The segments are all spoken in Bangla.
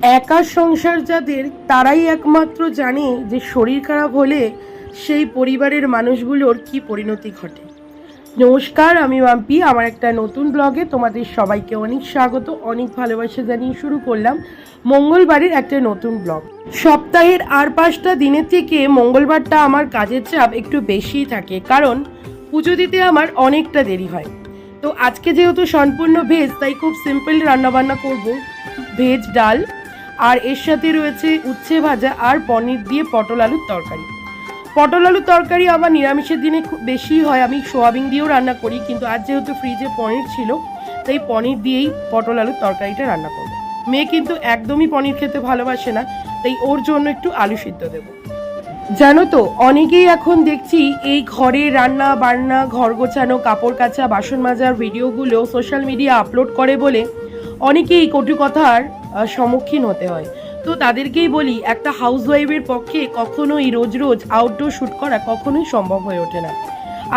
একা সংসার যাদের, তারাই একমাত্র জানে যে শরীর খারাপ হলে সেই পরিবারের মানুষগুলোর কি পরিণতি ঘটে। নমস্কার, আমি মাম্পি। আমার একটা নতুন ব্লগে তোমাদের সবাইকে অনেক স্বাগত, অনেক ভালোবাসা জানিয়ে শুরু করলাম মঙ্গলবারের একটা নতুন ব্লগ। সপ্তাহের আর 5টা দিনের থেকে মঙ্গলবারটা আমার কাজের চাপ একটু বেশিই থাকে, কারণ পুজো দিতে আমার অনেকটা দেরি হয়। তো আজকে যেহেতু সম্পূর্ণ ভেজ, তাই খুব সিম্পল রান্নাবান্না করব। ভেজ ডাল, আর এর সাথে রয়েছে উচ্ছে ভাজা আর পনির দিয়ে পটল আলুর তরকারি। পটল আলুর তরকারি আবার নিরামিষের দিনে খুব বেশি হয়, আমি সোয়াবিন দিয়েও রান্না করি, কিন্তু আজ যেহেতু ফ্রিজে পনির ছিল তাই পনির দিয়েই পটল আলুর তরকারিটা রান্না করব। মেয়ে কিন্তু একদমই পনির খেতে ভালোবাসে না, তাই ওর জন্য একটু আলু সিদ্ধ দেবো। জানো তো, অনেকেই এখন দেখছি এই ঘরে রান্না বান্না, ঘর গোছানো, কাপড় কাচা, বাসন মাজার ভিডিওগুলো সোশ্যাল মিডিয়া আপলোড করে বলে অনেকেই কটু কথার সম্মুখীন হতে হয়। তো তাদেরকেই বলি, একটা হাউসওয়াইফের পক্ষে কখনোই রোজ রোজ আউটডোর শ্যুট করা কখনোই সম্ভব হয়ে ওঠে না।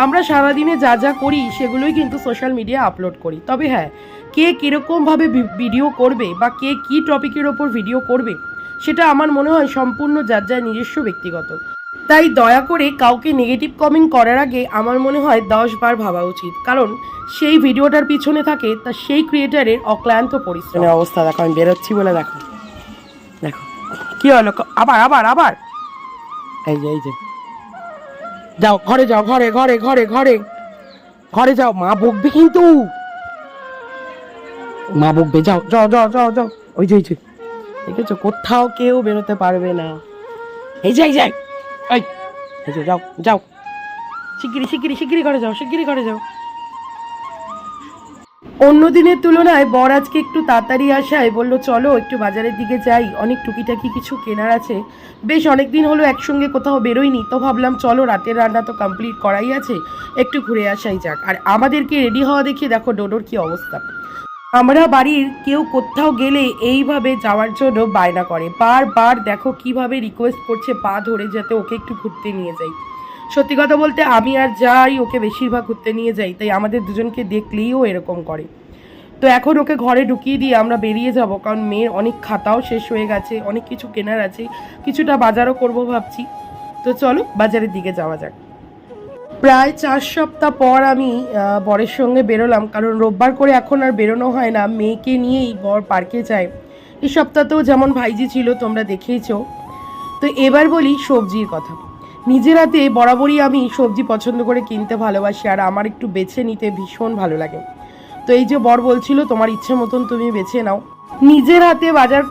আমরা সারাদিনে যা যা করি সেগুলোই কিন্তু সোশ্যাল মিডিয়া আপলোড করি। তবে হ্যাঁ, কে কীরকমভাবে ভিডিও করবে বা কে কী টপিকের ওপর ভিডিও করবে সেটা আমার মনে হয় সম্পূর্ণ যার যার নিজস্ব ব্যক্তিগত। তাই দয়া করে কাউকে নেগেটিভ কমেন্ট করার আগে আমার মনে হয় 10 বার ভাবা উচিত, কারণ সেই ভিডিওটার পিছনে থাকে তা সেই ক্রিয়েটারের অক্লান্ত পরিশ্রম। অবস্থা দেখো, আমি বেরোচ্ছি বলে দেখো দেখো কি হলো। আবার আবার আবার এই যে যাও ঘরে, যাও ঘরে ঘরে ঘরে ঘরে ঘরে যাও, মা বকবে কিন্তু, মা বকবে। যাও যাও যাও যাও যাও, ওই যে দেখেছো, কোথাও কেউ বেরোতে পারবে না। এই যাই যাই এই যে যাও যাও, শিগগিরি শিগগিরি শিগগিরি ঘরে যাও, শিগগিরি ঘরে যাও। অন্য দিনের তুলনায় বর আজকে একটু তাড়াতাড়ি আসায় বললো চলো একটু বাজারের দিকে যাই, অনেক টুকিটাকি কিছু কেনার আছে। বেশ অনেকদিন হলো একসঙ্গে কোথাও বেরোয়নি, তো ভাবলাম চলো রাতের রান্না তো কমপ্লিট করাই আছে, একটু ঘুরে আসাই যাক। আর আমাদেরকে রেডি হওয়া দেখে দেখো ডোডোর কি অবস্থা। আমরা বাড়ির কেউ কোথাও গেলে এইভাবে যাওয়ার জন্য বায়না করে, বারবার দেখো কিভাবে রিকোয়েস্ট করছে পা ধরে যাতে ওকে একটু ঘুরতে নিয়ে যাই। সত্যি কথা বলতে আমি আর যাই, ওকে বেশিরভাগ ঘুরতে নিয়ে যাই, তাই আমাদের দুজনকে দেখলেই ও এরকম করে। তো এখন ওকে ঘরে ঢুকিয়ে দিয়ে আমরা বেরিয়ে যাব, কারণ মেয়ের অনেক খাতাও শেষ হয়ে গেছে, অনেক কিছু কেনার আছে, কিছুটা বাজারও করব ভাবছি। তো চলো বাজারের দিকে যাওয়া যাক। প্রায় 4 সপ্তাহ পর আমি বরের সঙ্গে বেরোলাম, কারণ রোববার করে এখন আর বেরোনো হয় না, মেয়েকে নিয়েই বর পার্কে যায়। এই সপ্তাহতেও যেমন ভাইজি ছিল তোমরা দেখেইছো। তো এবার বলি সবজির কথা। নিজের হাতে বরাবরই আমি সবজি পছন্দ করে কিনতে ভালোবাসি, আর আমার একটু বেছে নিতে ভীষণ ভালো লাগে। তো এই যে বর বলছিল তোমার ইচ্ছে মতন তুমি বেছে নাও, নিজের হাতে বাজার